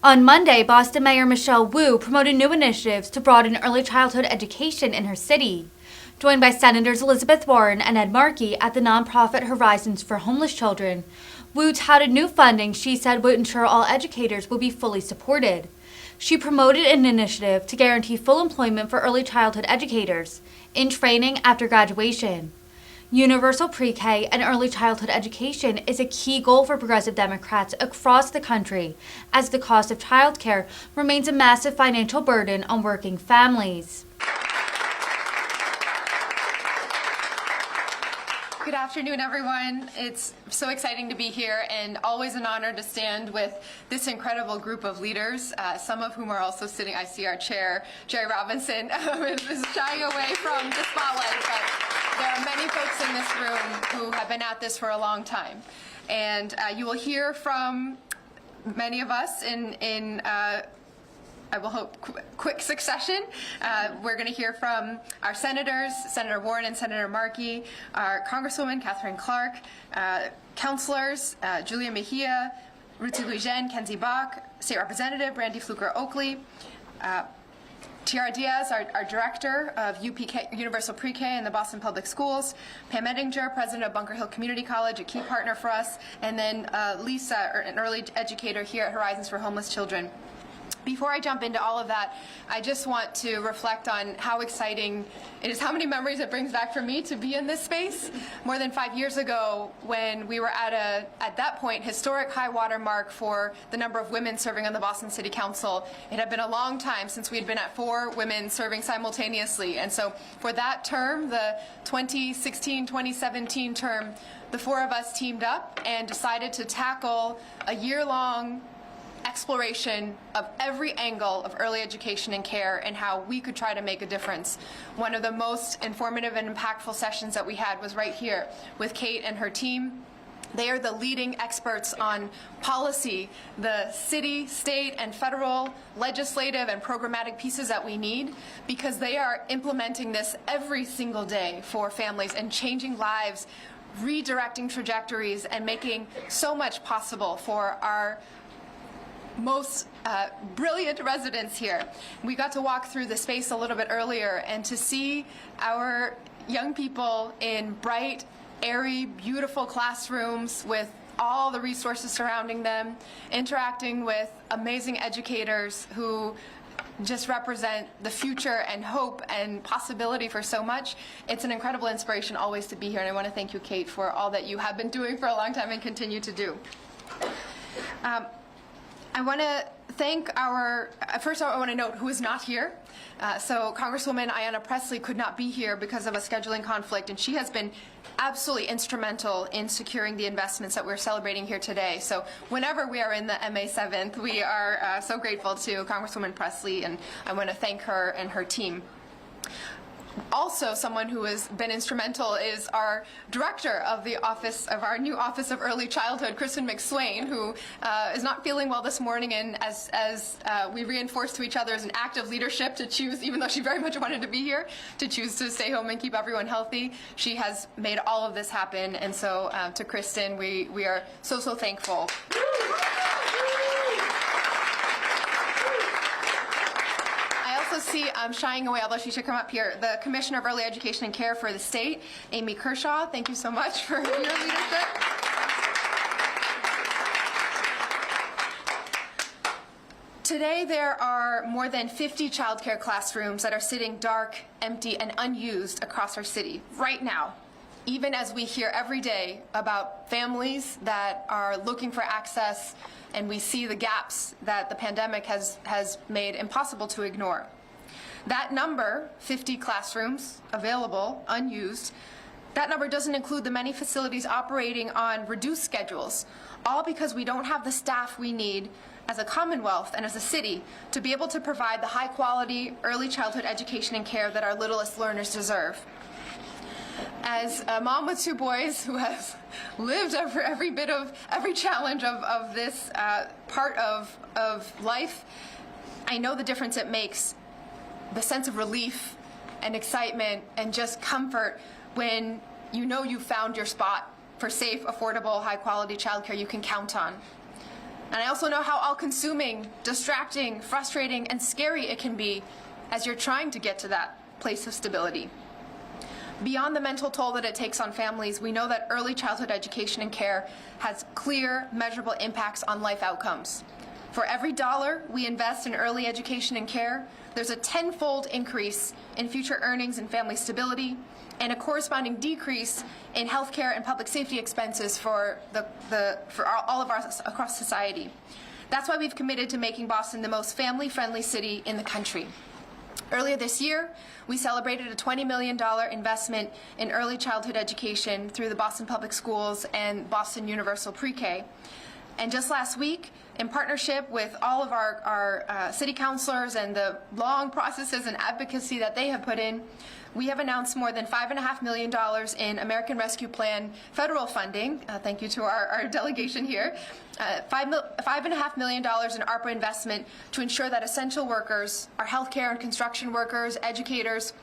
On Monday, Boston Mayor Michelle Wu promoted new initiatives to broaden early childhood education in her city. Joined by Senators Elizabeth Warren and Ed Markey at the nonprofit Horizons for Homeless Children, Wu touted new funding she said would ensure all educators will be fully supported. She promoted an initiative to guarantee full employment for early childhood educators in training after graduation. Universal pre-K and early childhood education is a key goal for progressive Democrats across the country, as the cost of childcare remains a massive financial burden on working families. Good afternoon, everyone. It's so exciting to be here and always an honor to stand with this incredible group of leaders, some of whom are also sitting. I see our chair, Jerry Robinson, is shying away from the spotlight, but there are many folks in this room who have been at this for a long time. And you will hear from many of us in I will hope, quick succession. We're going to hear from our senators, Senator Warren and Senator Markey, our Congresswoman Clark, Councilors, Julia Mejia, Ruti Luijen, Kenzie Bach, State Representative Randy Fluker-Oakley, Tiara Diaz, our Director of UPK, Universal Pre-K in the Boston Public Schools, Pam Ettinger, President of Bunker Hill Community College, a key partner for us, and then Lisa, an early educator here at Horizons for Homeless Children. Before I jump into all of that, I just want to reflect on how exciting it is, how many memories it brings back for me to be in this space. More than 5 years ago, when we were at that point, historic high water mark for the number of women serving on the Boston City Council. It had been a long time since we had been at 4 women serving simultaneously. And so for that term, the 2016-2017 term, the 4 of us teamed up and decided to tackle a year-long exploration of every angle of early education and care and how we could try to make a difference. One of the most informative and impactful sessions that we had was right here with Kate and her team. They are the leading experts on policy, the city, state, and federal legislative and programmatic pieces that we need, because they are implementing this every single day for families and changing lives, redirecting trajectories, and making so much possible for our most brilliant residents here. We got to walk through the space a little bit earlier, and to see our young people in bright, airy, beautiful classrooms with all the resources surrounding them, interacting with amazing educators who just represent the future and hope and possibility for so much. It's an incredible inspiration always to be here, and I want to thank you, Kate, for all that you have been doing for a long time and continue to do. I want to thank first I want to note who is not here. So Congresswoman Ayanna Pressley could not be here because of a scheduling conflict, and she has been absolutely instrumental in securing the investments that we're celebrating here today. So whenever we are in the MA 7th, we are so grateful to Congresswoman Pressley, and I want to thank her and her team. Also, someone who has been instrumental is our director of our new Office of Early Childhood, Kristen McSwain, who is not feeling well this morning, and as we reinforced to each other as an act of leadership to choose, even though she very much wanted to be here, to choose to stay home and keep everyone healthy. She has made all of this happen, and so to Kristen, we are so thankful. See, I'm shying away, although she should come up here, the Commissioner of Early Education and Care for the state, Amy Kershaw. Thank you so much for your leadership. Today, there are more than 50 childcare classrooms that are sitting dark, empty, and unused across our city right now, even as we hear every day about families that are looking for access, and we see the gaps that the pandemic has made impossible to ignore. That number, 50 classrooms available, unused, that number doesn't include the many facilities operating on reduced schedules, all because we don't have the staff we need as a Commonwealth and as a city to be able to provide the high-quality early childhood education and care that our littlest learners deserve. As a mom with 2 boys who has lived every challenge of this part of life, I know the difference it makes, the sense of relief and excitement and just comfort when you know you found your spot for safe, affordable, high-quality childcare you can count on. And I also know how all-consuming, distracting, frustrating, and scary it can be as you're trying to get to that place of stability. Beyond the mental toll that it takes on families, we know that early childhood education and care has clear, measurable impacts on life outcomes. For every dollar we invest in early education and care, there's a tenfold increase in future earnings and family stability, and a corresponding decrease in healthcare and public safety expenses for all of us across society. That's why we've committed to making Boston the most family-friendly city in the country. Earlier this year, we celebrated a $20 million investment in early childhood education through the Boston Public Schools and Boston Universal Pre-K. And just last week, in partnership with all of our city councilors and the long processes and advocacy that they have put in, we have announced more than $5.5 million in American Rescue Plan federal funding. Thank you to our delegation here. $5.5 million in ARPA investment to ensure that essential workers, our healthcare and construction workers, educators,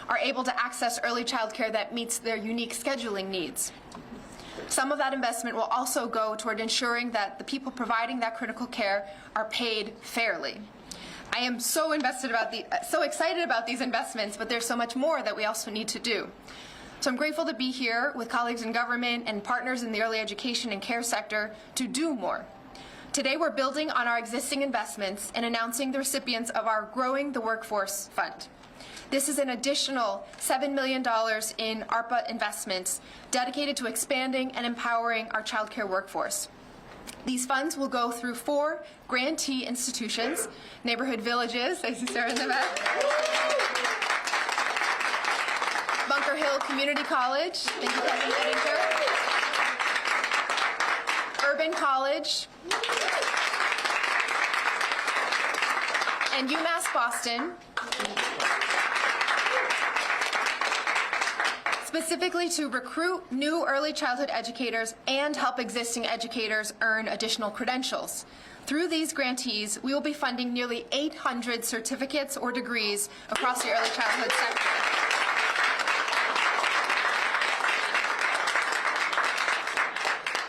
are able to access early child care that meets their unique scheduling needs. Some of that investment will also go toward ensuring that the people providing that critical care are paid fairly. I am so excited about these investments, but there's so much more that we also need to do. So I'm grateful to be here with colleagues in government and partners in the early education and care sector to do more. Today we're building on our existing investments and announcing the recipients of our Growing the Workforce Fund. This is an additional $7 million in ARPA investments dedicated to expanding and empowering our child care workforce. These funds will go through 4 grantee institutions, neighborhood villages, I see Sarah in the back, Bunker Hill Community College, thank you, Kevin Edinger, Urban College, and UMass Boston, specifically to recruit new early childhood educators and help existing educators earn additional credentials. Through these grantees, we will be funding nearly 800 certificates or degrees across the early childhood sector.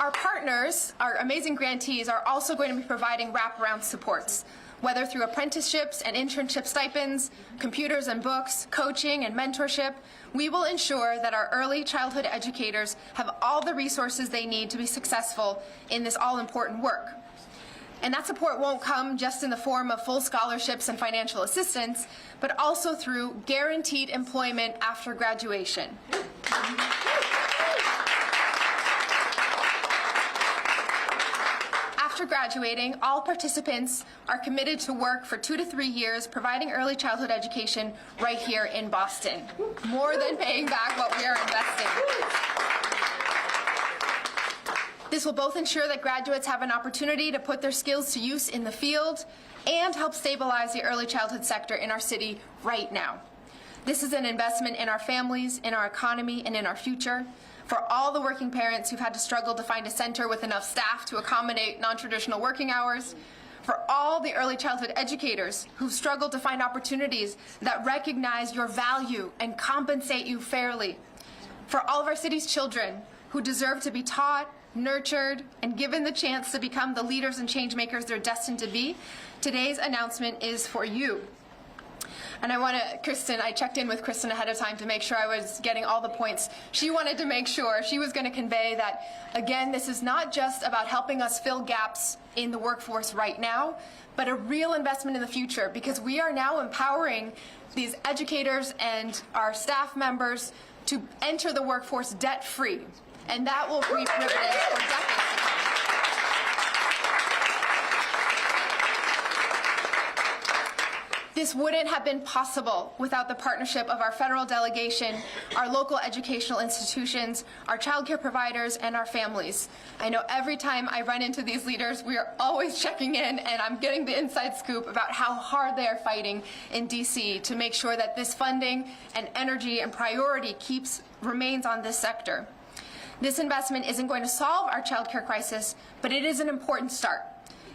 Our partners, our amazing grantees, are also going to be providing wraparound supports, whether through apprenticeships and internship stipends, computers and books, coaching and mentorship. We will ensure that our early childhood educators have all the resources they need to be successful in this all-important work. And that support won't come just in the form of full scholarships and financial assistance, but also through guaranteed employment after graduation. After graduating, all participants are committed to work for 2 to 3 years providing early childhood education right here in Boston, more than paying back what we are investing. This will both ensure that graduates have an opportunity to put their skills to use in the field and help stabilize the early childhood sector in our city right now. This is an investment in our families, in our economy, and in our future. For all the working parents who've had to struggle to find a center with enough staff to accommodate non-traditional working hours, for all the early childhood educators who've struggled to find opportunities that recognize your value and compensate you fairly, for all of our city's children who deserve to be taught, nurtured, and given the chance to become the leaders and change makers they're destined to be, today's announcement is for you. And I checked in with Kristen ahead of time to make sure I was getting all the points. She wanted to make sure, she was going to convey that, again, this is not just about helping us fill gaps in the workforce right now, but a real investment in the future, because we are now empowering these educators and our staff members to enter the workforce debt-free. And that will reap dividends for decades to come. This wouldn't have been possible without the partnership of our federal delegation, our local educational institutions, our childcare providers, and our families. I know every time I run into these leaders, we are always checking in, and I'm getting the inside scoop about how hard they are fighting in DC to make sure that this funding and energy and priority remains on this sector. This investment isn't going to solve our childcare crisis, but it is an important start.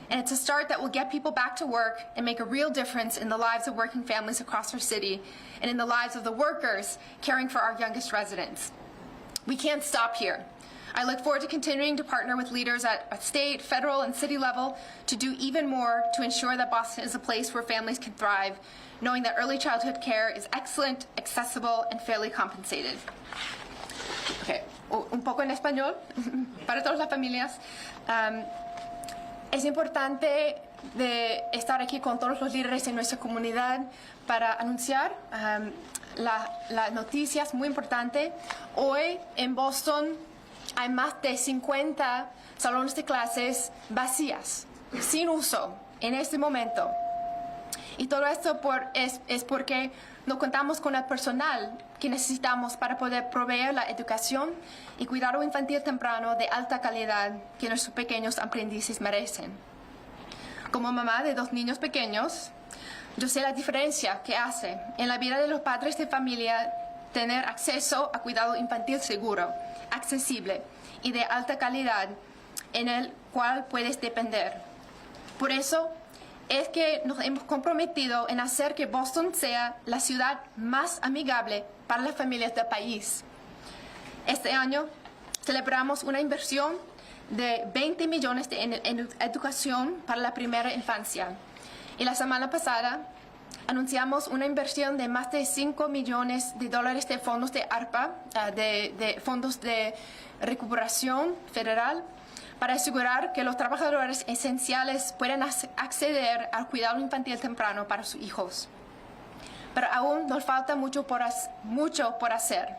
And it's a start that will get people back to work and make a real difference in the lives of working families across our city and in the lives of the workers caring for our youngest residents. We can't stop here. I look forward to continuing to partner with leaders at state, federal, and city level to do even more to ensure that Boston is a place where families can thrive, knowing that early childhood care is excellent, accessible, and fairly compensated. Okay, un poco en español para todas las familias. Es importante de estar aquí con todos los líderes en nuestra comunidad para anunciar las noticias muy importantes. Hoy en Boston hay más de 50 salones de clases vacías, sin uso, en este momento. Y todo esto es porque no contamos con el personal que necesitamos para poder proveer la educación y cuidado infantil temprano de alta calidad que nuestros pequeños aprendices merecen. Como mamá de 2 niños pequeños, yo sé la diferencia que hace en la vida de los padres de familia tener acceso a cuidado infantil seguro, accesible y de alta calidad en el cual puedes depender. Por eso es que nos hemos comprometido en hacer que Boston sea la ciudad más amigable para las familias del país. Este año celebramos una inversión de 20 millones en educación para la primera infancia. Y la semana pasada anunciamos una inversión de más de $5 millones de fondos de ARPA, de fondos de recuperación federal, para asegurar que los trabajadores esenciales puedan acceder al cuidado infantil temprano para sus hijos. Pero aún nos falta mucho por hacer.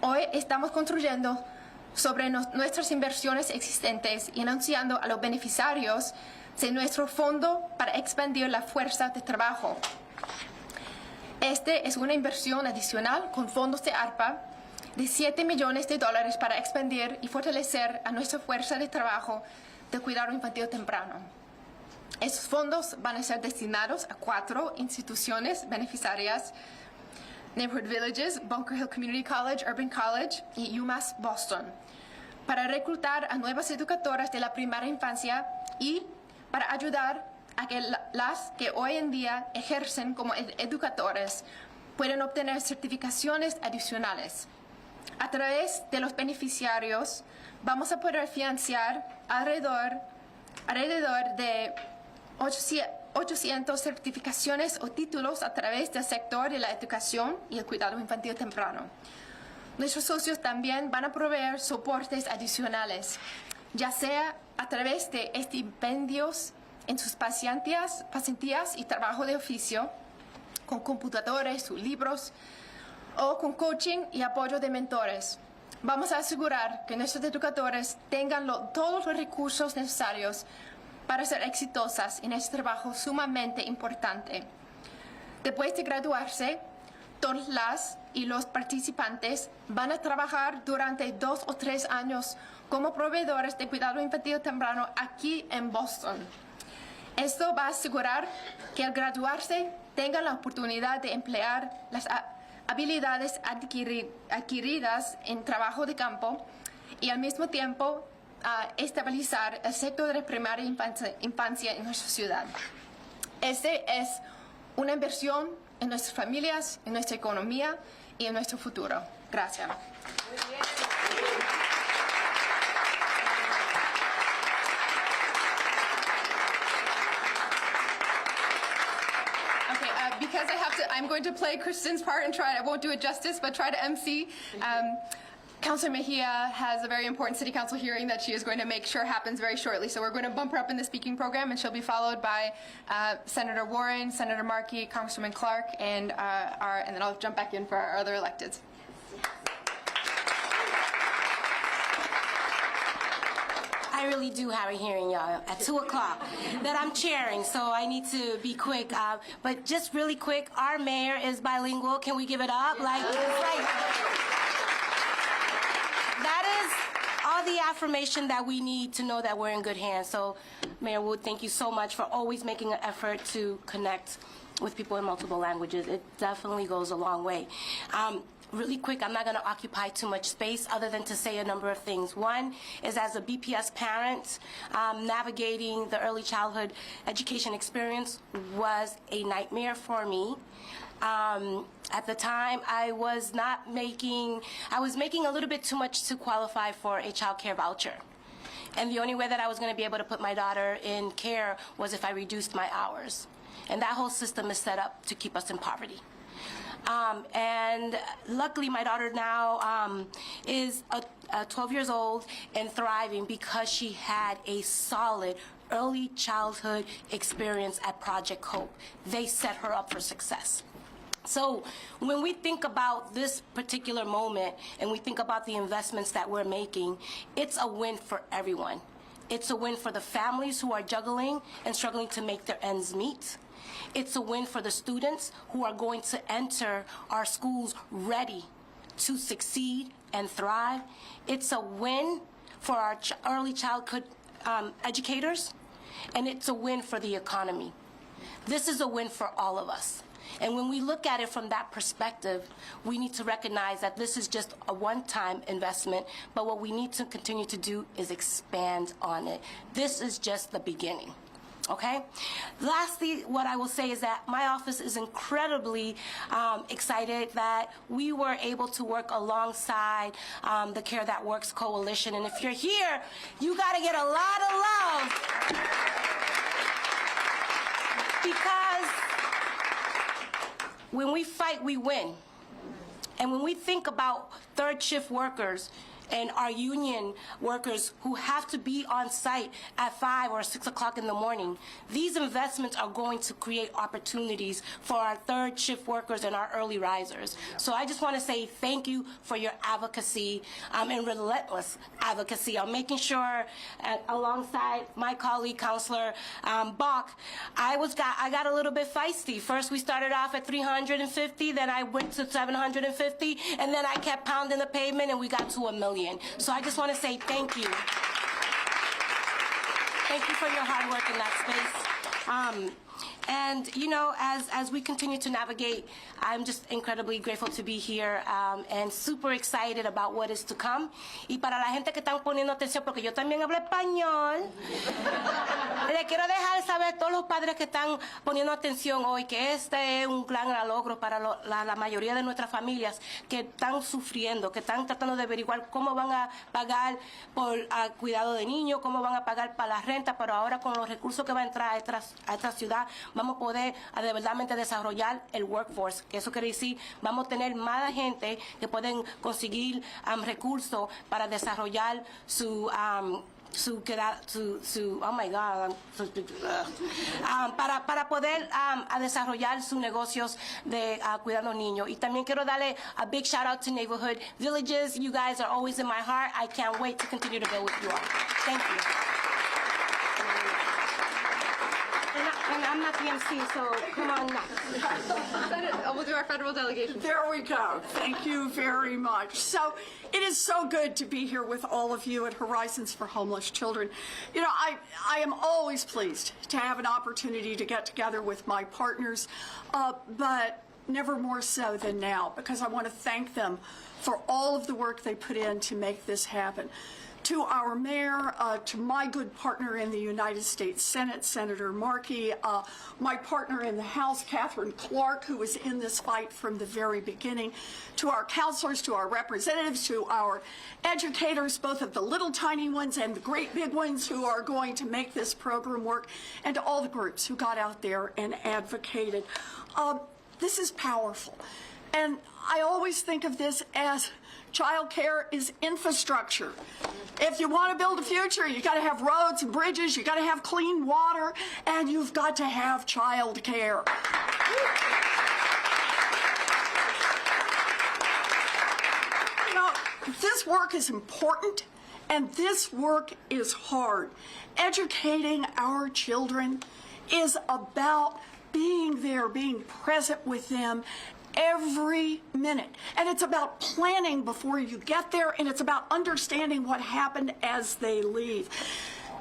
Hoy estamos construyendo sobre nuestras inversiones existentes y anunciando a los beneficiarios de nuestro fondo para expandir la fuerza de trabajo. Este es una inversión adicional con fondos de ARPA de $7 millones para expandir y fortalecer a nuestra fuerza de trabajo de cuidado infantil temprano. Estos fondos van a ser destinados a 4 instituciones beneficiarias: Neighborhood Villages, Bunker Hill Community College, Urban College y UMass Boston, para reclutar a nuevas educadoras de la primera infancia y para ayudar a que las que hoy en día ejercen como educadores puedan obtener certificaciones adicionales. A través de los beneficiarios vamos a poder financiar alrededor de 800 certificaciones o títulos a través del sector de la educación y el cuidado infantil temprano. Nuestros socios también van a proveer soportes adicionales, ya sea a través de estipendios en sus pasantías y trabajo de oficio, con computadores o libros, o con coaching y apoyo de mentores. Vamos a asegurar que nuestros educadores tengan todos los recursos necesarios para ser exitosas en este trabajo sumamente importante. Después de graduarse, todas las y los participantes van a trabajar durante 2 o 3 años como proveedores de cuidado infantil temprano aquí en Boston. Esto va a asegurar que al graduarse tengan la oportunidad de emplear las habilidades adquiridas en trabajo de campo y al mismo tiempo estabilizar el sector de primaria infancia en nuestra ciudad. Este es una inversión en nuestras familias, en nuestra economía y en nuestro futuro. Gracias. Because I'm going to play Kristen's part and I won't do it justice, but try to MC. Councilor Mejia has a very important city council hearing that she is going to make sure happens very shortly. So we're going to bump her up in the speaking program, and she'll be followed by Senator Warren, Senator Markey, Congresswoman Clark, and then I'll jump back in for our other electeds. I really do have a hearing, y'all, at 2 o'clock that I'm chairing, so I need to be quick. But just really quick, our mayor is bilingual. Can we give it up? Like, right. That is all the affirmation that we need to know that we're in good hands. So, Mayor Wood, thank you so much for always making an effort to connect with people in multiple languages. It definitely goes a long way. Really quick, I'm not going to occupy too much space other than to say a number of things. One is, as a BPS parent, navigating the early childhood education experience was a nightmare for me. At the time, I was making a little bit too much to qualify for a child care voucher. And the only way that I was going to be able to put my daughter in care was if I reduced my hours. And that whole system is set up to keep us in poverty. And luckily, my daughter now is 12 years old and thriving because she had a solid early childhood experience at Project Hope. They set her up for success. So when we think about this particular moment and we think about the investments that we're making, it's a win for everyone. It's a win for the families who are juggling and struggling to make their ends meet. It's a win for the students who are going to enter our schools ready to succeed and thrive. It's a win for our early childhood educators, and it's a win for the economy. This is a win for all of us. And when we look at it from that perspective, we need to recognize that this is just a one-time investment, but what we need to continue to do is expand on it. This is just the beginning. Okay? Lastly, what I will say is that my office is incredibly excited that we were able to work alongside the Care That Works Coalition. And if you're here, you got to get a lot of love because when we fight, we win. And when we think about third shift workers and our union workers who have to be on site at 5 or 6 o'clock in the morning, these investments are going to create opportunities for our third shift workers and our early risers. So I just want to say thank you for your advocacy and relentless advocacy on making sure, alongside my colleague, Councilor Bach, I got a little bit feisty. First, we started off at 350, then I went to 750, and then I kept pounding the pavement, and we got to 1 million. So I just want to say thank you. Thank you for your hard work in that space. And, you know, as we continue to navigate, I'm just incredibly grateful to be here and super excited about what is to come. Y para la gente que están poniendo atención, porque yo también hablo español, le quiero dejar saber a todos los padres que están poniendo atención hoy que este es un gran logro para la mayoría de nuestras familias que están sufriendo, que están tratando de averiguar cómo van a pagar por cuidado de niños, cómo van a pagar para la renta, pero ahora con los recursos que va a entrar a esta ciudad, vamos a poder de verdad desarrollar el workforce, que eso quiere decir, vamos a tener más gente que pueden conseguir recursos para desarrollar su oh my God, para poder desarrollar sus negocios de cuidando niños. Y también quiero darle a big shout out to Neighborhood Villages. You guys are always in my heart. I can't wait to continue to build with you all. Thank you. And I'm not the MC, so come on now. We'll do our federal delegation. There we go. Thank you very much. So it is so good to be here with all of you at Horizons for Homeless Children. You know, I am always pleased to have an opportunity to get together with my partners, but never more so than now, because I want to thank them for all of the work they put in to make this happen. To our mayor, to my good partner in the United States Senate, Senator Markey, my partner in the House, Councilor Clark, who was in this fight from the very beginning, to our councilors, to our representatives, to our educators, both of the little tiny ones and the great big ones who are going to make this program work, and to all the groups who got out there and advocated. This is powerful. And I always think of this as child care is infrastructure. If you want to build a future, you got to have roads and bridges, you got to have clean water, and you've got to have child care. You know, this work is important, and this work is hard. Educating our children is about being there, being present with them every minute. And it's about planning before you get there, and it's about understanding what happened as they leave.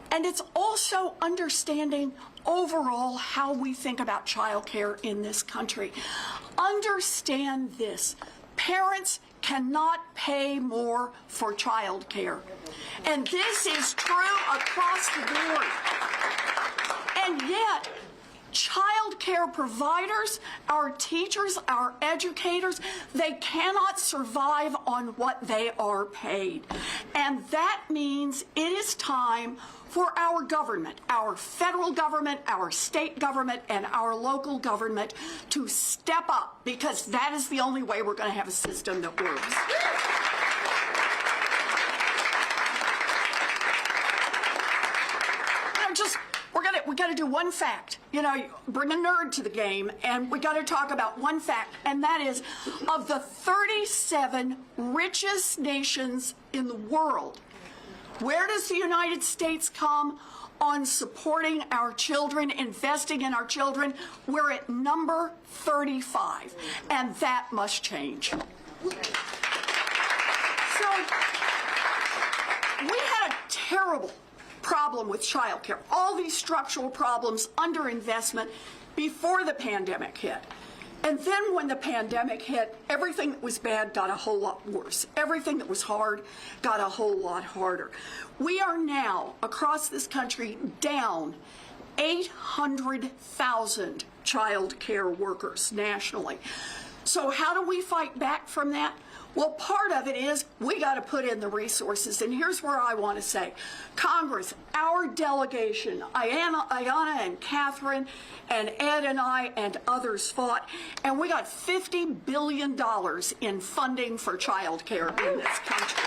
And it's also understanding overall how we think about childcare in this country. Understand this. Parents cannot pay more for child care. And this is true across the board. And yet, child care providers, our teachers, our educators, they cannot survive on what they are paid. And that means it is time for our government, our federal government, our state government, and our local government to step up, because that is the only way we're going to have a system that works. We got to do one fact, bring a nerd to the game, and we got to talk about one fact, and that is, of the 37 richest nations in the world, where does the United States come on supporting our children, investing in our children? We're at number 35, and that must change. So, we had a terrible problem with child care, all these structural problems, underinvestment before the pandemic hit. And then when the pandemic hit, everything that was bad got a whole lot worse. Everything that was hard got a whole lot harder. We are now, across this country, down 800,000 child care workers nationally. So how do we fight back from that? Well, part of it is we got to put in the resources. And here's where I want to say, Congress, our delegation, Ayanna and Catherine and Ed and I and others fought, and we got $50 billion in funding for child care in this country.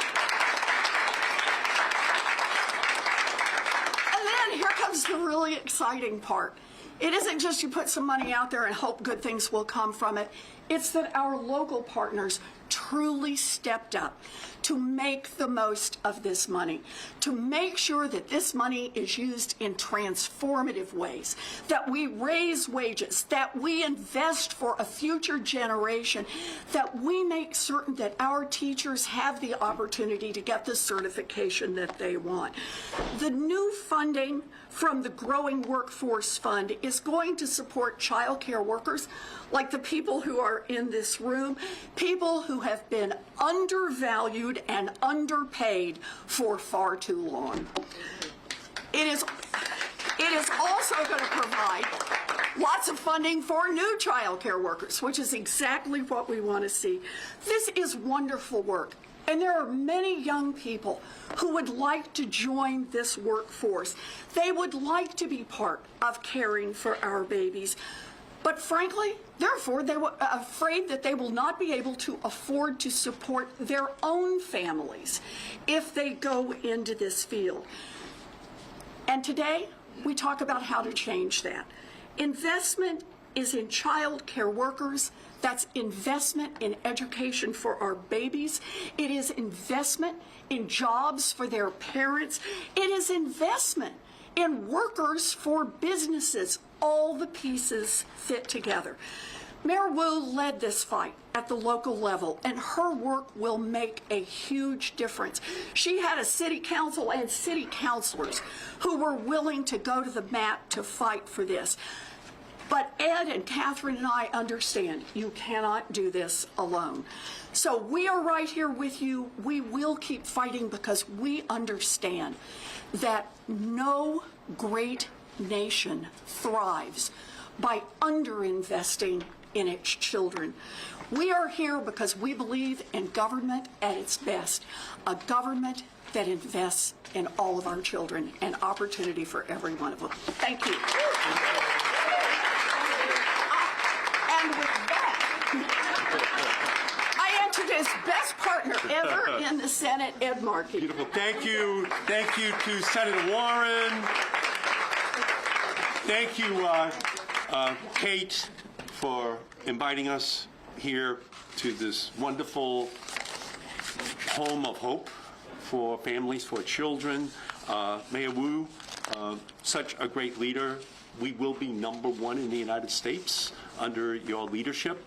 And then here comes the really exciting part. It isn't just you put some money out there and hope good things will come from it. It's that our local partners truly stepped up to make the most of this money, to make sure that this money is used in transformative ways, that we raise wages, that we invest for a future generation, that we make certain that our teachers have the opportunity to get the certification that they want. The new funding from the Growing Workforce Fund is going to support child care workers like the people who are in this room, people who have been undervalued and underpaid for far too long. It is also going to provide lots of funding for new child care workers, which is exactly what we want to see. This is wonderful work. And there are many young people who would like to join this workforce. They would like to be part of caring for our babies. But frankly, they're afraid that they will not be able to afford to support their own families if they go into this field. And today, we talk about how to change that. Investment is in child care workers. That's investment in education for our babies. It is investment in jobs for their parents. It is investment in workers for businesses. All the pieces fit together. Mayor Wu led this fight at the local level, and her work will make a huge difference. She had a city council and city councilors who were willing to go to the mat to fight for this. But Ed and Catherine and I understand you cannot do this alone. So we are right here with you. We will keep fighting because we understand that no great nation thrives by underinvesting in its children. We are here because we believe in government at its best, a government that invests in all of our children and opportunity for every one of them. Thank you. And with that, I introduce best partner ever in the Senate, Ed Markey. Beautiful. Thank you. Thank you to Senator Warren. Thank you, Kate, for inviting us here to this wonderful home of hope for families, for children. Mayor Wu, such a great leader. We will be #1 in the United States under your leadership,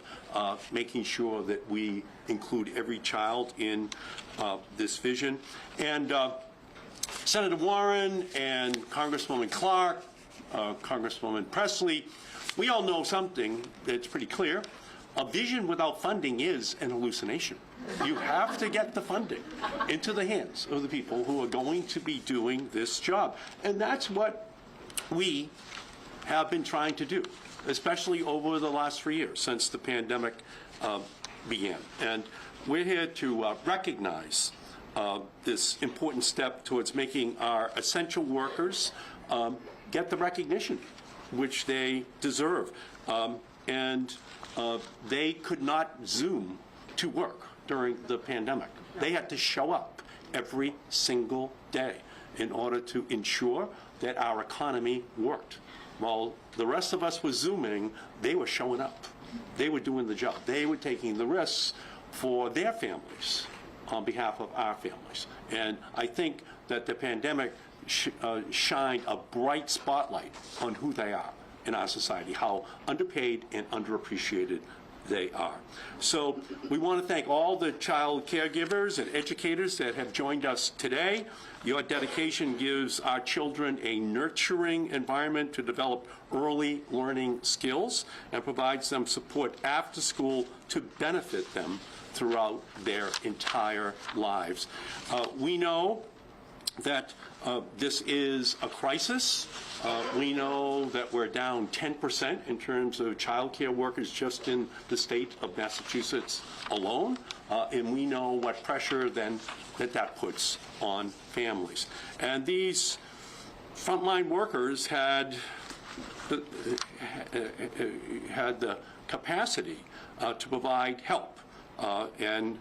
making sure that we include every child in this vision. And Senator Warren and Congresswoman Clark, Congresswoman Presley, we all know something that's pretty clear. a vision without funding is an hallucination. You have to get the funding into the hands of the people who are going to be doing this job. And that's what we have been trying to do, especially over the last 3 years since the pandemic began. And we're here to recognize this important step towards making our essential workers get the recognition which they deserve. They could not Zoom to work during the pandemic. They had to show up every single day in order to ensure that our economy worked. While the rest of us were Zooming, they were showing up. They were doing the job. They were taking the risks for their families on behalf of our families. And I think that the pandemic shined a bright spotlight on who they are in our society, how underpaid and underappreciated they are. So we want to thank all the child caregivers and educators that have joined us today. Your dedication gives our children a nurturing environment to develop early learning skills and provides them support after school to benefit them throughout their entire lives. We know that this is a crisis. We know that we're down 10% in terms of child care workers just in the state of Massachusetts alone, and we know what pressure then that puts on families. And these frontline workers had the capacity to provide help, and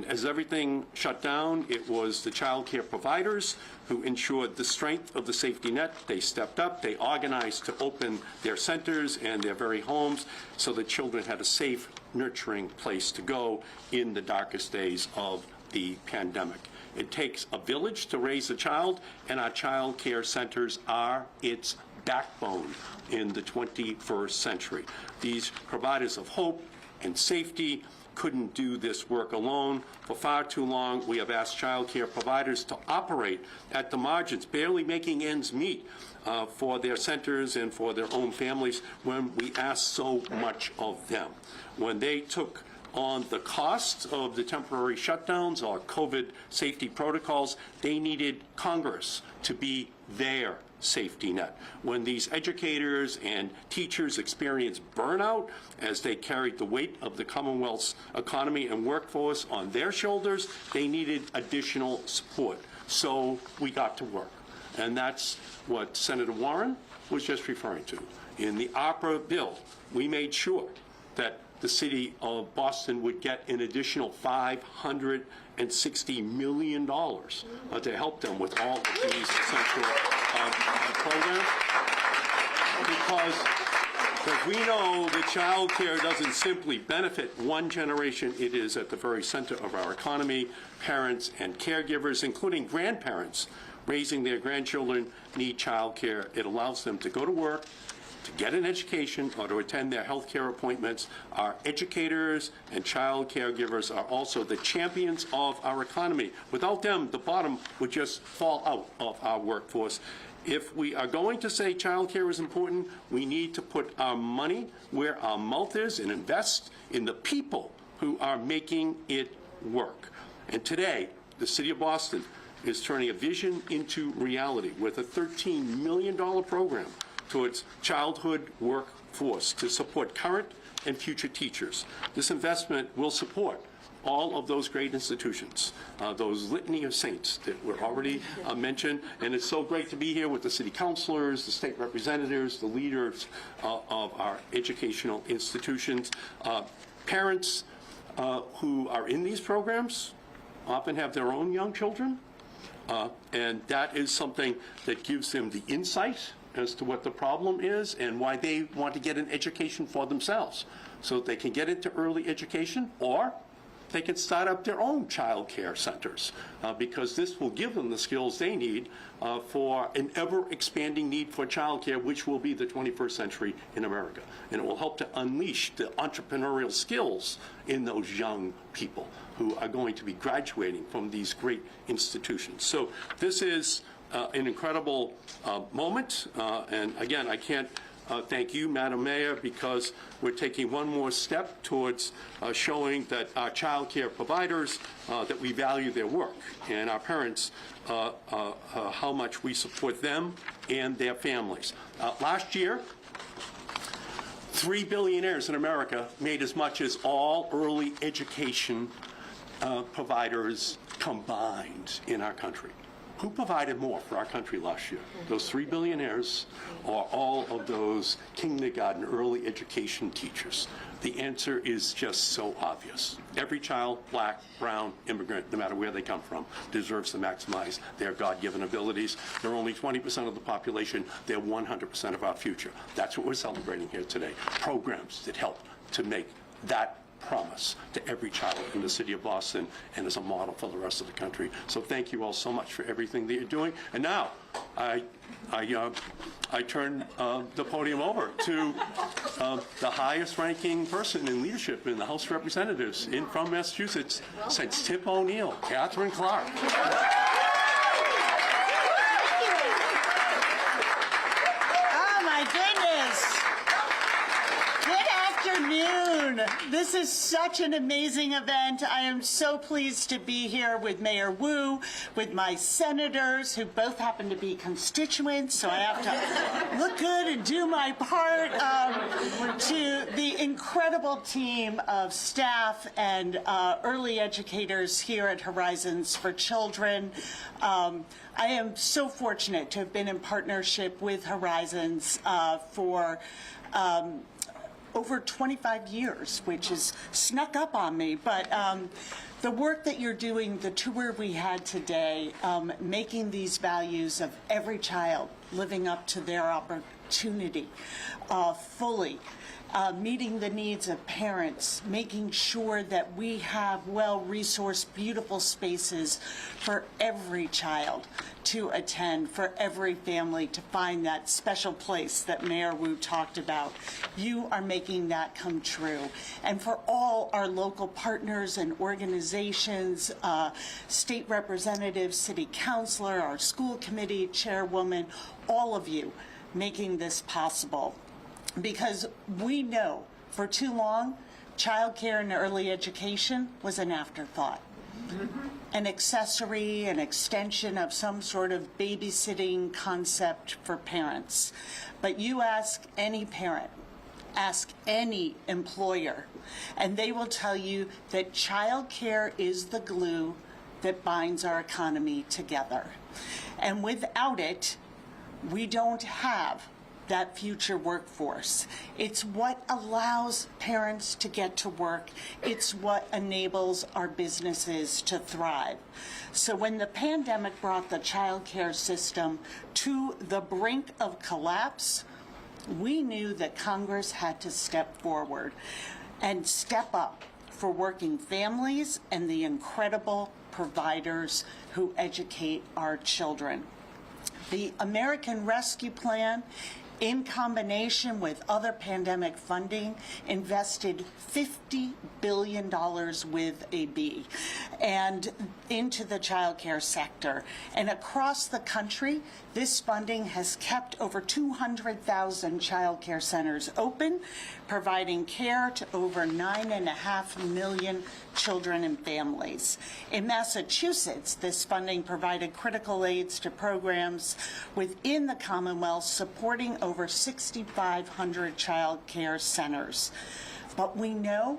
as everything shut down, it was the child care providers who ensured the strength of the safety net. They stepped up, they organized to open their centers and their very homes so that children had a safe, nurturing place to go in the darkest days of the pandemic. It takes a village to raise a child, and our child care centers are its backbone in the 21st century. These providers of hope and safety couldn't do this work alone. For far too long, we have asked child care providers to operate at the margins, barely making ends meet for their centers and for their own families when we asked so much of them. When they took on the cost of the temporary shutdowns or COVID safety protocols, they needed Congress to be their safety net. When these educators and teachers experienced burnout as they carried the weight of the Commonwealth's economy and workforce on their shoulders, they needed additional support. So we got to work. And that's what Senator Warren was just referring to. In the ARPA bill, we made sure that the city of Boston would get an additional $560 million to help them with all of these essential programs. Because we know that child care doesn't simply benefit one generation, it is at the very center of our economy. Parents and caregivers, including grandparents, raising their grandchildren need child care. It allows them to go to work, to get an education, or to attend their health care appointments. Our educators and child caregivers are also the champions of our economy. Without them, the bottom would just fall out of our workforce. If we are going to say child care is important, we need to put our money where our mouth is and invest in the people who are making it work. And today, the city of Boston is turning a vision into reality with a $13 million program towards childhood workforce to support current and future teachers. This investment will support all of those great institutions, those litany of saints that were already mentioned. And it's so great to be here with the city councilors, the state representatives, the leaders of our educational institutions. Parents who are in these programs often have their own young children, and that is something that gives them the insight as to what the problem is and why they want to get an education for themselves so that they can get into early education, or they can start up their own child care centers because this will give them the skills they need for an ever-expanding need for child care, which will be the 21st century in America. And it will help to unleash the entrepreneurial skills in those young people who are going to be graduating from these great institutions. So this is an incredible moment, and again, I can't thank you, Madam Mayor, because we're taking one more step towards showing that our child care providers, that we value their work, and our parents, how much we support them and their families. Last year, 3 billionaires in America made as much as all early education providers combined in our country. Who provided more for our country last year? Those 3 billionaires or all of those kindergarten early education teachers? The answer is just so obvious. Every child, black, brown, immigrant, no matter where they come from, deserves to maximize their God-given abilities. They're only 20% of the population. They're 100% of our future. That's what we're celebrating here today. Programs that help to make that promise to every child in the city of Boston and as a model for the rest of the country. So thank you all so much for everything that you're doing. And now I turn the podium over to the highest ranking person in leadership in the House of Representatives from Massachusetts since Tip O'Neill, Catherine Clark. Oh my goodness. Good afternoon. This is such an amazing event. I am so pleased to be here with Mayor Wu, with my senators, who both happen to be constituents, so I have to look good and do my part, to the incredible team of staff and early educators here at Horizons for Children. I am so fortunate to have been in partnership with Horizons for over 25 years, which has snuck up on me. But the work that you're doing, the tour we had today, making these values of every child living up to their opportunity fully, meeting the needs of parents, making sure that we have well-resourced, beautiful spaces for every child to attend, for every family to find that special place that Mayor Wu talked about. You are making that come true. And for all our local partners and organizations, state representatives, city councilor, our school committee chairwoman, all of you making this possible. Because we know for too long, childcare and early education was an afterthought. An accessory, an extension of some sort of babysitting concept for parents. But you ask any parent, ask any employer, and they will tell you that childcare is the glue that binds our economy together. And without it, we don't have that future workforce. It's what allows parents to get to work. It's what enables our businesses to thrive. So when the pandemic brought the child care system to the brink of collapse, we knew that Congress had to step forward and step up for working families and the incredible providers who educate our children. The American Rescue Plan, in combination with other pandemic funding, invested $50 billion with a B and into the child care sector. And across the country, this funding has kept over 200,000 child care centers open, providing care to over 9.5 million children and families. In Massachusetts, this funding provided critical aids to programs within the Commonwealth, supporting over 6,500 child care centers. But we know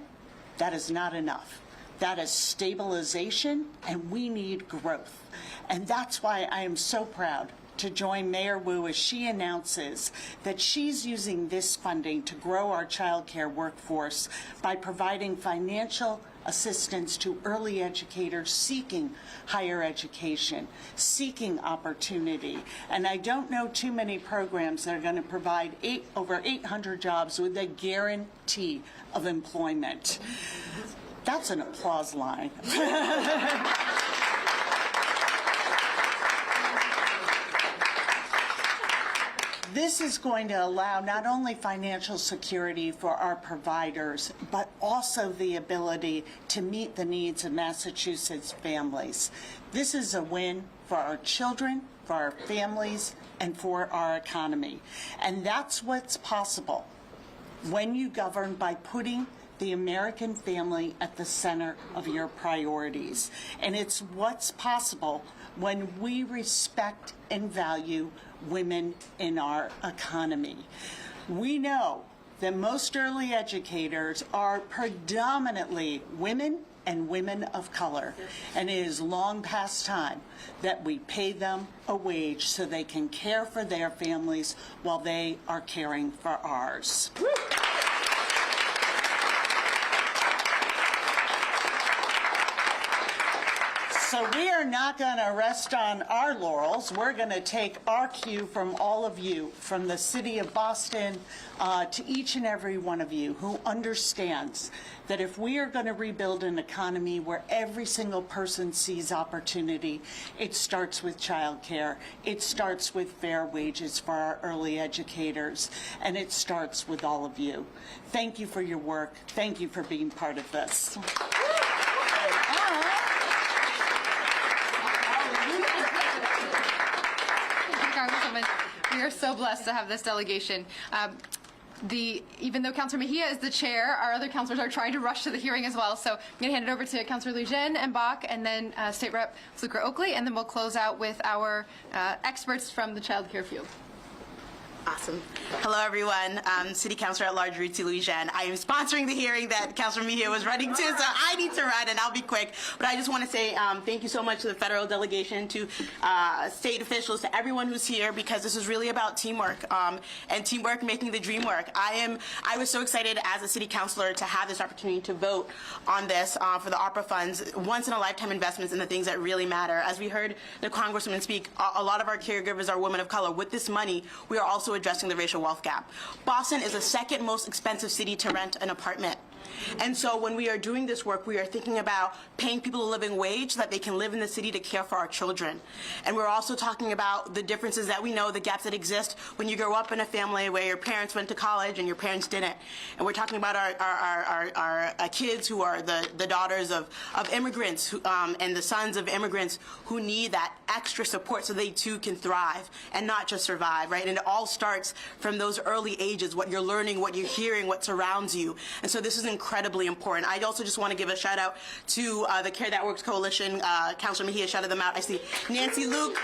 that is not enough. That is stabilization, and we need growth. And that's why I am so proud to join Mayor Wu as she announces that she's using this funding to grow our child care workforce by providing financial assistance to early educators seeking higher education, seeking opportunity. And I don't know too many programs that are going to provide over 800 jobs with a guarantee of employment. That's an applause line. This is going to allow not only financial security for our providers, but also the ability to meet the needs of Massachusetts families. This is a win for our children, for our families, and for our economy. And that's what's possible when you govern by putting the American family at the center of your priorities. And it's what's possible when we respect and value women in our economy. We know that most early educators are predominantly women and women of color, and it is long past time that we pay them a wage so they can care for their families while they are caring for ours. So we are not going to rest on our laurels. We're going to take our cue from all of you, from the city of Boston to each and every one of you who understands that if we are going to rebuild an economy where every single person sees opportunity, it starts with childcare, it starts with fair wages for our early educators, and it starts with all of you. Thank you for your work. Thank you for being part of this. Congresswoman, we are so blessed to have this delegation. Even though Councilor Mejia is the chair, our other councilors are trying to rush to the hearing as well. So I'm going to hand it over to Councilor Lujan and Bach, and then State Rep Fluker Oakley, and then we'll close out with our experts from the child care field. Awesome. Hello, everyone. City Councilor at Large Ruthie Lujan. I am sponsoring the hearing that Councilor Mejia was running to, so I need to run, and I'll be quick. But I just want to say thank you so much to the federal delegation, to state officials, to everyone who's here, because this is really about teamwork, and teamwork making the dream work. I was so excited as a city councilor to have this opportunity to vote on this for the ARPA funds, once-in-a-lifetime investments in the things that really matter. As we heard the Congresswoman speak, a lot of our caregivers are women of color. With this money, we are also addressing the racial wealth gap. Boston is the second most expensive city to rent an apartment. And so when we are doing this work, we are thinking about paying people a living wage so that they can live in the city to care for our children. And we're also talking about the differences that we know, the gaps that exist when you grow up in a family where your parents went to college and your parents didn't. And we're talking about our kids who are the daughters of immigrants who, and the sons of immigrants who need that extra support so they too can thrive and not just survive, right? And it all starts from those early ages, what you're learning, what you're hearing, what surrounds you. And so this is incredibly important. I also just want to give a shout out to the Care That Works Coalition. Councilor Mejia shouted them out. I see Nancy was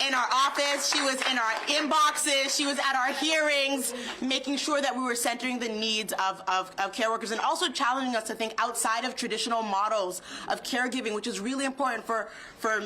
in our office. She was in our inboxes. She was at our hearings, making sure that we were centering the needs of care workers, and also challenging us to think outside of traditional models of caregiving, which is really important for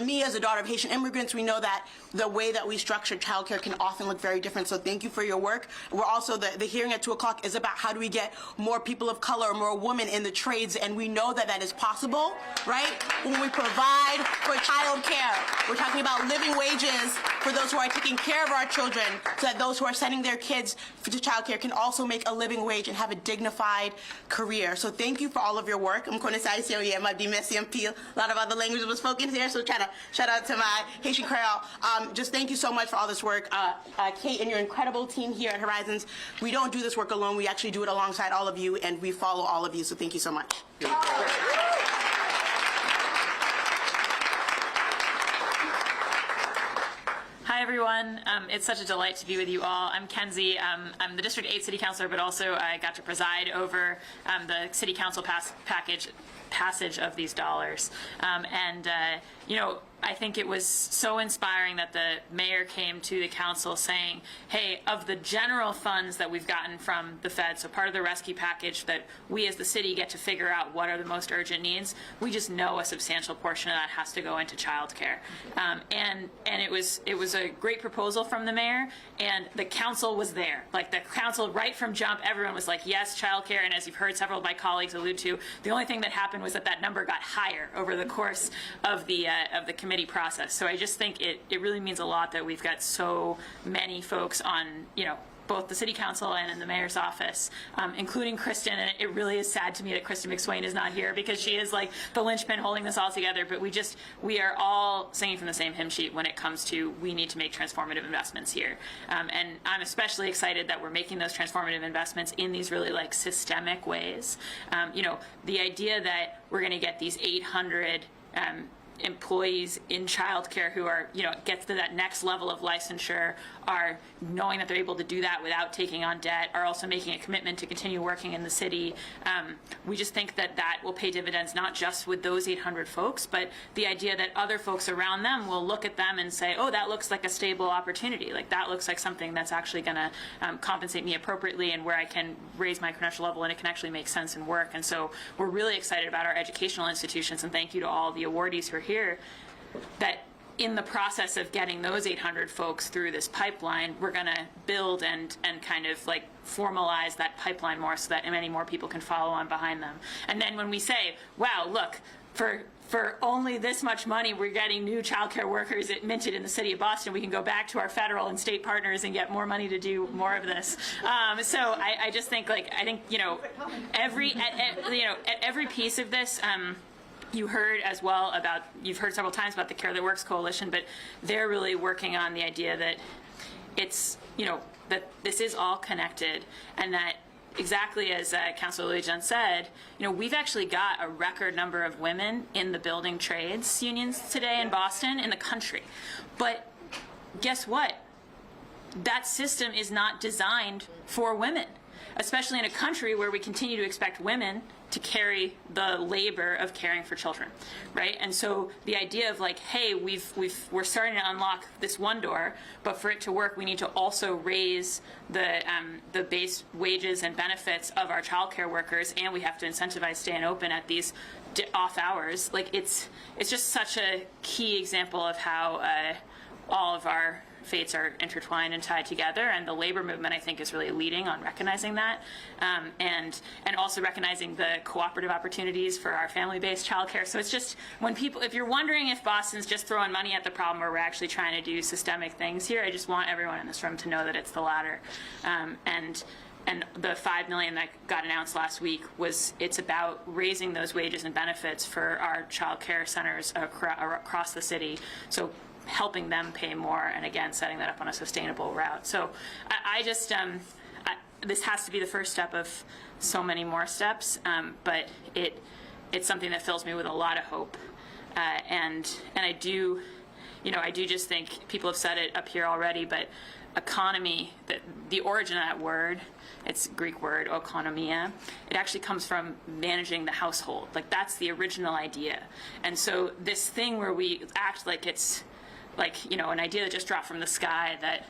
me as a daughter of Haitian immigrants. We know that the way that we structure childcare can often look very different. So thank you for your work. We're also, the hearing at 2 o'clock is about how do we get more people of color, more women in the trades, and we know that that is possible, right? When we provide for child care, we're talking about living wages for those who are taking care of our children, so that those who are sending their kids to child care can also make a living wage and have a dignified career. So thank you for all of your work. I'm going to say, yeah, my DMCMP, a lot of other languages was spoken here, so try to shout out to my Haitian Creole. Just thank you so much for all this work. Kate and your incredible team here at Horizons, we don't do this work alone. We actually do it alongside all of you, and we follow all of you, so thank you so much. Hi, everyone. It's such a delight to be with you all. I'm Kenzie. I'm the District 8 City Councilor, but also I got to preside over the City Council passage of these dollars. You know, I think it was so inspiring that the mayor came to the council saying, hey, of the general funds that we've gotten from the Fed, so part of the rescue package that we as the city get to figure out what are the most urgent needs, we just know a substantial portion of that has to go into childcare. And it was a great proposal from the mayor, and the council was there. Like the council, right from jump, everyone was like, yes, childcare, and as you've heard several of my colleagues allude to, the only thing that happened was that number got higher over the course of the committee process. So I just think it really means a lot that we've got so many folks on, you know, both the City Council and in the Mayor's office, including Kristen, and it really is sad to me that Kristen McSwain is not here because she is like the linchpin holding this all together, but we are all singing from the same hymn sheet when it comes to we need to make transformative investments here. And I'm especially excited that we're making those transformative investments in these really like systemic ways. The idea that we're going to get these 800 employees in childcare who are, get to that next level of licensure, are knowing that they're able to do that without taking on debt, are also making a commitment to continue working in the city. We just think that that will pay dividends not just with those 800 folks, but the idea that other folks around them will look at them and say, oh, that looks like a stable opportunity. Like that looks like something that's actually going to compensate me appropriately and where I can raise my credential level and it can actually make sense and work. And so we're really excited about our educational institutions, and thank you to all the awardees who are here, that in the process of getting those 800 folks through this pipeline, we're going to build and kind of like formalize that pipeline more so that many more people can follow on behind them. And then when we say, wow, look, for only this much money, we're getting new childcare workers minted in the city of Boston, we can go back to our federal and state partners and get more money to do more of this. So I just think, at every piece of this, you heard as well you've heard several times about the Care That Works Coalition, but they're really working on the idea that it's, that this is all connected, and that exactly as Councilor Mejia said, we've actually got a record number of women in the building trades unions today in Boston, in the country. But guess what? That system is not designed for women, especially in a country where we continue to expect women to carry the labor of caring for children, right? And so the idea of like, hey, we're starting to unlock this one door, but for it to work, we need to also raise the base wages and benefits of our childcare workers, and we have to incentivize staying open at these off hours. Like it's just such a key example of how all of our fates are intertwined and tied together, and the labor movement, I think, is really leading on recognizing that, and also recognizing the cooperative opportunities for our family-based childcare. So it's just, when people, if you're wondering if Boston's just throwing money at the problem or we're actually trying to do systemic things here, I just want everyone in this room to know that it's the latter. And the $5 million that got announced last week it's about raising those wages and benefits for our child care centers across the city. So helping them pay more, and again, setting that up on a sustainable route. So this has to be the first step of so many more steps, but it's something that fills me with a lot of hope. And I do just think, people have said it up here already, but economy, the origin of that word, it's a Greek word, oikonomia. It actually comes from managing the household. Like that's the original idea. And so this thing where we act like it's like, an idea that just dropped from the sky, that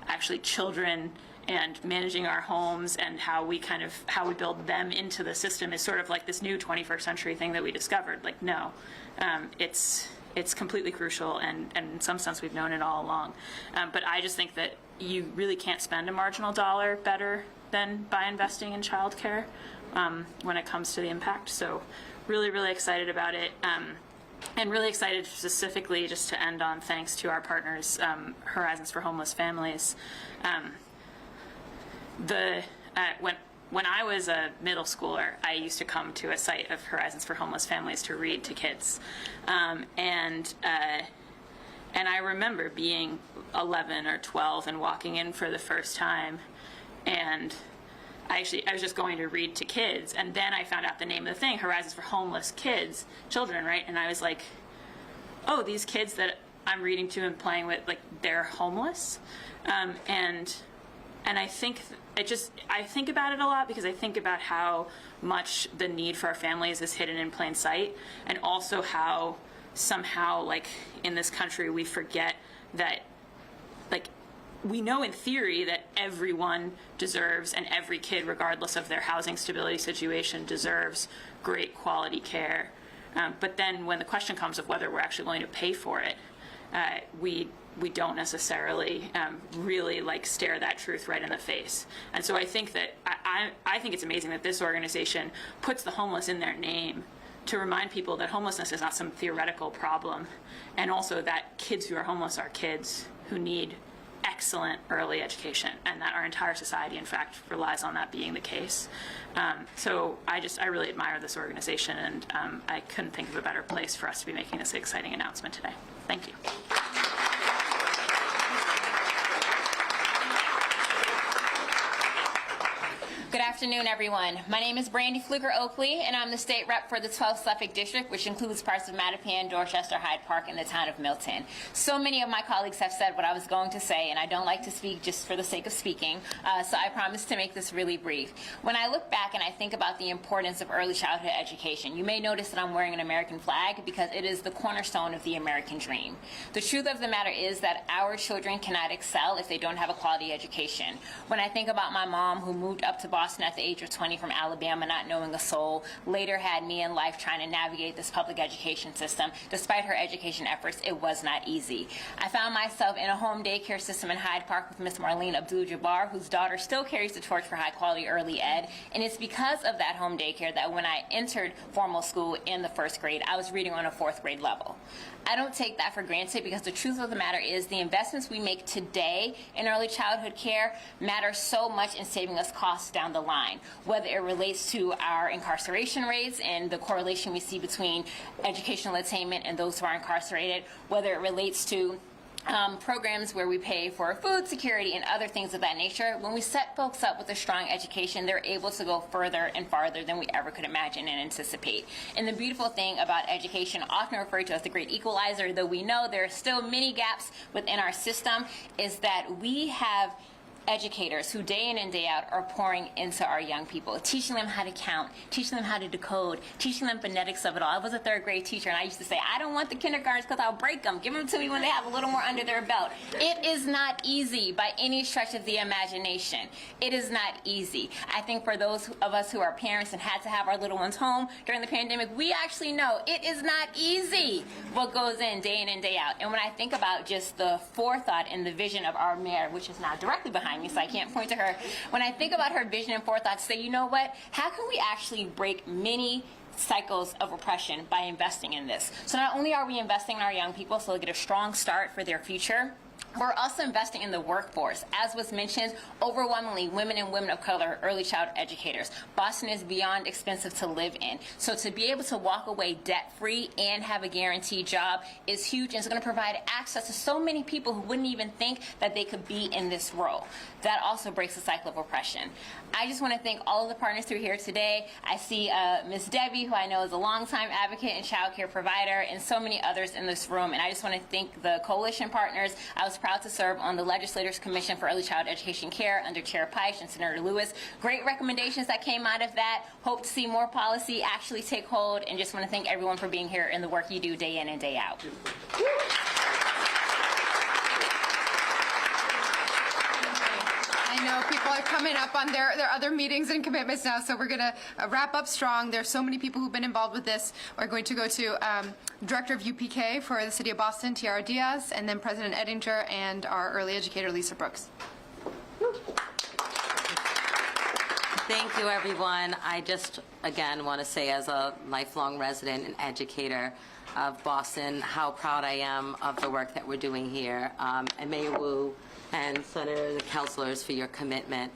actually children and managing our homes and how we build them into the system is sort of like this new 21st century thing that we discovered. Like, no, it's completely crucial, and in some sense we've known it all along. But I just think that you really can't spend a marginal dollar better than by investing in childcare when it comes to the impact. So really, really excited about it. And really excited specifically, just to end on thanks to our partners, Horizons for Homeless Families. When I was a middle schooler, I used to come to a site of Horizons for Homeless Families to read to kids. And I remember being 11 or 12 and walking in for the first time, and I was just going to read to kids, and then I found out the name of the thing, Horizons for Homeless Children, right? And I was like, oh, these kids that I'm reading to and playing with, like, they're homeless? And I think I think about it a lot, because I think about how much the need for our families is hidden in plain sight, and also how somehow, like, in this country, we forget that, like, we know in theory that everyone deserves, and every kid, regardless of their housing stability situation, deserves great quality care. But then when the question comes of whether we're actually going to pay for it, we don't necessarily really like stare that truth right in the face. And so I think that I think it's amazing that this organization puts the homeless in their name to remind people that homelessness is not some theoretical problem, and also that kids who are homeless are kids who need excellent early education, and that our entire society, in fact, relies on that being the case. So I really admire this organization, and I couldn't think of a better place for us to be making this exciting announcement today. Thank you. Good afternoon, everyone. My name is Brandy Fluker-Oakley, and I'm the state rep for the 12th Suffolk District, which includes parts of Mattapan, Dorchester, Hyde Park, and the town of Milton. So many of my colleagues have said what I was going to say, and I don't like to speak just for the sake of speaking, so I promise to make this really brief. When I look back and I think about the importance of early childhood education, you may notice that I'm wearing an American flag because it is the cornerstone of the American dream. The truth of the matter is that our children cannot excel if they don't have a quality education. When I think about my mom, who moved up to Boston at the age of 20 from Alabama, not knowing a soul, later had me in life trying to navigate this public education system. Despite her education efforts, it was not easy. I found myself in a home daycare system in Hyde Park with Miss Marlene Abdul-Jabbar, whose daughter still carries the torch for high-quality early ed, and it's because of that home daycare that when I entered formal school in the 1st grade, I was reading on a 4th grade level. I don't take that for granted because the truth of the matter is the investments we make today in early childhood care matter so much in saving us costs down the line, whether it relates to our incarceration rates and the correlation we see between educational attainment and those who are incarcerated, whether it relates to programs where we pay for food security and other things of that nature. When we set folks up with a strong education, they're able to go further and farther than we ever could imagine and anticipate. And the beautiful thing about education, often referred to as the great equalizer, though we know there are still many gaps within our system, is that we have educators who day in and day out are pouring into our young people, teaching them how to count, teaching them how to decode, teaching them phonetics of it all. I was a 3rd grade teacher, and I used to say, I don't want the kindergartens because I'll break them. Give them to me when they have a little more under their belt. It is not easy by any stretch of the imagination. It is not easy. I think for those of us who are parents and had to have our little ones home during the pandemic, we actually know it is not easy what goes in and day out. And when I think about just the forethought and the vision of our mayor, which is now directly behind me, so I can't point to her. When I think about her vision and forethought, say, you know what? How can we actually break many cycles of oppression by investing in this? So not only are we investing in our young people so they get a strong start for their future, we're also investing in the workforce. As was mentioned, overwhelmingly women and women of color are early child educators. Boston is beyond expensive to live in. So to be able to walk away debt-free and have a guaranteed job is huge, and it's going to provide access to so many people who wouldn't even think that they could be in this role. That also breaks the cycle of oppression. I just want to thank all of the partners who are here today. I see Ms. Debbie, who I know is a longtime advocate and child care provider, and so many others in this room. And I just want to thank the coalition partners. I was proud to serve on the Legislators Commission for Early Child Education Care under Chair Peisch and Senator Lewis. Great recommendations that came out of that. Hope to see more policy actually take hold, and just want to thank everyone for being here and the work you do day in and day out. I know people are coming up on their other meetings and commitments now, so we're going to wrap up strong. There's so many people who've been involved with this. We're going to go to Director of UPK for the City of Boston, Tiara Diaz, and then President Edinger and our early educator, Lisa Brooks. Thank you, everyone. I just, again, want to say as a lifelong resident and educator of Boston, how proud I am of the work that we're doing here. And Mayor Wu and Senator, the councilors, for your commitment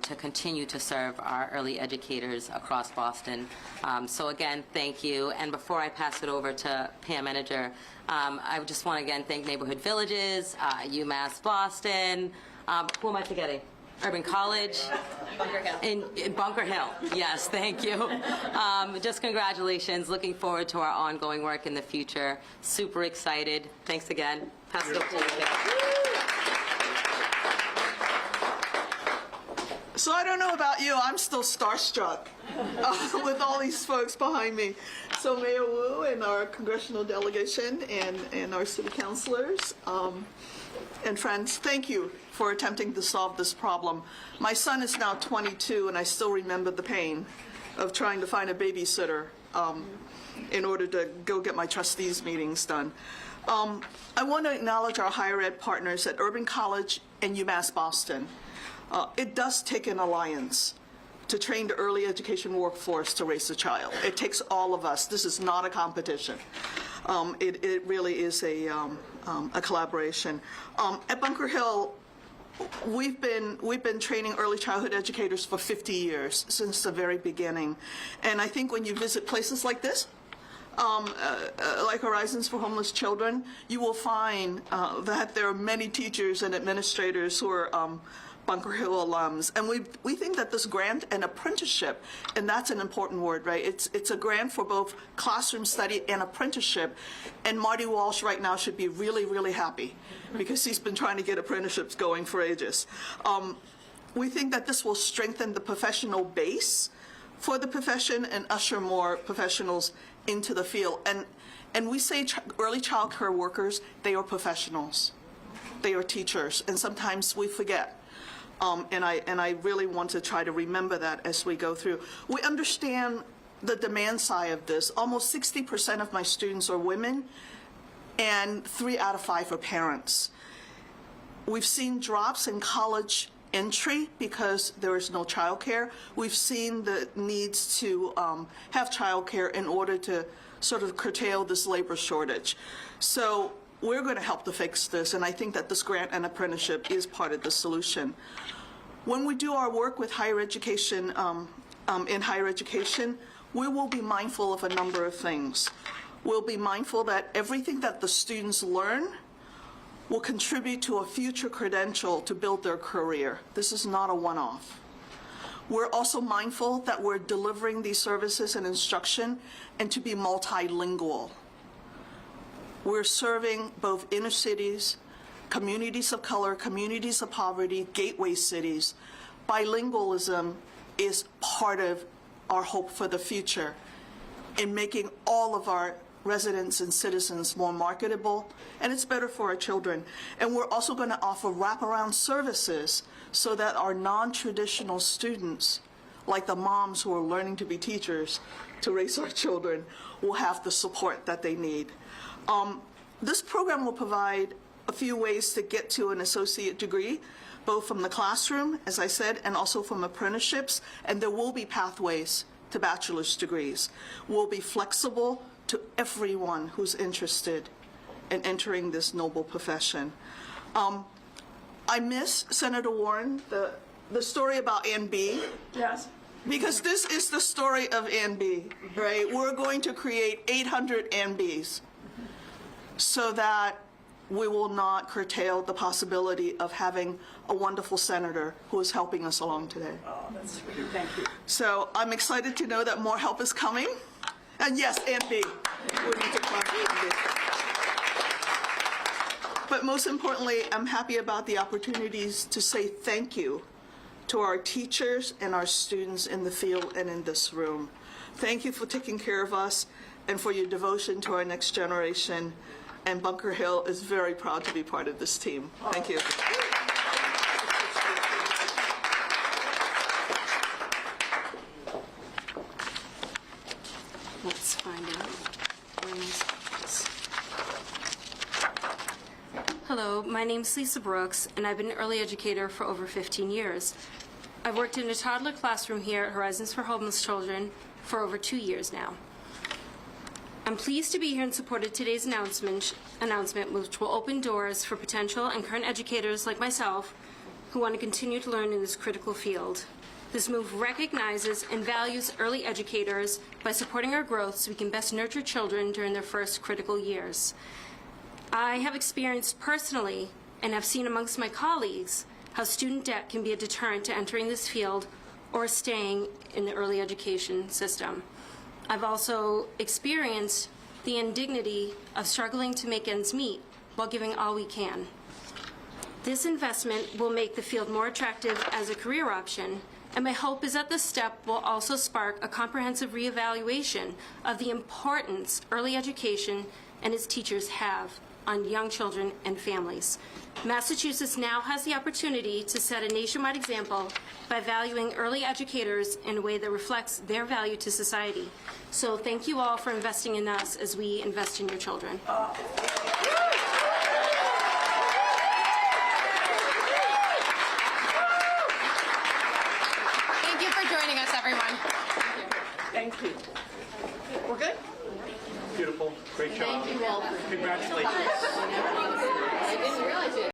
to continue to serve our early educators across Boston. So again, thank you. And before I pass it over to Pam Edinger, I just want to again thank Neighborhood Villages, UMass Boston, who am I forgetting? Urban College. Bunker Hill. In Bunker Hill, yes, thank you. Just congratulations. Looking forward to our ongoing work in the future. Super excited. Thanks again. Pass it over to you. So I don't know about you, I'm still starstruck with all these folks behind me. So Mayor Wu and our congressional delegation and our city councilors and friends, thank you for attempting to solve this problem. My son is now 22 and I still remember the pain of trying to find a babysitter in order to go get my trustees meetings done. I want to acknowledge our higher ed partners at Urban College and UMass Boston. It does take an alliance to train the early education workforce to raise a child. It takes all of us. This is not a competition. It really is a a collaboration. At Bunker Hill, we've been training early childhood educators for 50 years, since the very beginning. And I think when you visit places like this, like Horizons for Homeless Children, you will find that there are many teachers and administrators who are Bunker Hill alums. And we think that this grant and apprenticeship, and that's an important word, right? It's a grant for both classroom study and apprenticeship. And Marty Walsh right now should be really, really happy because he's been trying to get apprenticeships going for ages. We think that this will strengthen the professional base for the profession and usher more professionals into the field. And we say early child care workers, they are professionals. They are teachers, and sometimes we forget. And I really want to try to remember that as we go through. We understand the demand side of this. Almost 60% of my students are women, and 3 out of 5 are parents. We've seen drops in college entry because there is no childcare. We've seen the needs to have childcare in order to sort of curtail this labor shortage. So we're going to help to fix this, and I think that this grant and apprenticeship is part of the solution. When we do our work with higher education, in higher education, we will be mindful of a number of things. We'll be mindful that everything that the students learn will contribute to a future credential to build their career. This is not a one-off. We're also mindful that we're delivering these services and instruction and to be multilingual. We're serving both inner cities, communities of color, communities of poverty, gateway cities. Bilingualism is part of our hope for the future in making all of our residents and citizens more marketable, and it's better for our children. And we're also going to offer wraparound services so that our non-traditional students, like the moms who are learning to be teachers to raise our children, will have the support that they need. This program will provide a few ways to get to an associate degree, both from the classroom, as I said, and also from apprenticeships, and there will be pathways to bachelor's degrees. We'll be flexible to everyone who's interested in entering this noble profession. I miss, Senator Warren, the story about Ann B. Yes. Because this is the story of Ann B, right? We're going to create 800 Ann Bs so that we will not curtail the possibility of having a wonderful senator who is helping us along today. Oh, that's sweet. Thank you. So I'm excited to know that more help is coming. And yes, Ann B. We need to clap for Ann B. But most importantly, I'm happy about the opportunities to say thank you to our teachers and our students in the field and in this room. Thank you for taking care of us and for your devotion to our next generation. And Bunker Hill is very proud to be part of this team. Thank you. Let's find out. Hello, my name's Lisa Brooks, and I've been an early educator for over 15 years. I've worked in a toddler classroom here at Horizons for Homeless Children for over 2 years now. I'm pleased to be here in support of today's announcement, which will open doors for potential and current educators like myself who want to continue to learn in this critical field. This move recognizes and values early educators by supporting our growth so we can best nurture children during their first critical years. I have experienced personally and have seen amongst my colleagues how student debt can be a deterrent to entering this field or staying in the early education system. I've also experienced the indignity of struggling to make ends meet while giving all we can. This investment will make the field more attractive as a career option, and my hope is that this step will also spark a comprehensive reevaluation of the importance early education and its teachers have on young children and families. Massachusetts now has the opportunity to set a nationwide example by valuing early educators in a way that reflects their value to society. So thank you all for investing in us as we invest in your children. Thank you for joining us, everyone. Thank you. We're good? beautiful. Great job. Thank you all. Congratulations. I didn't realize it.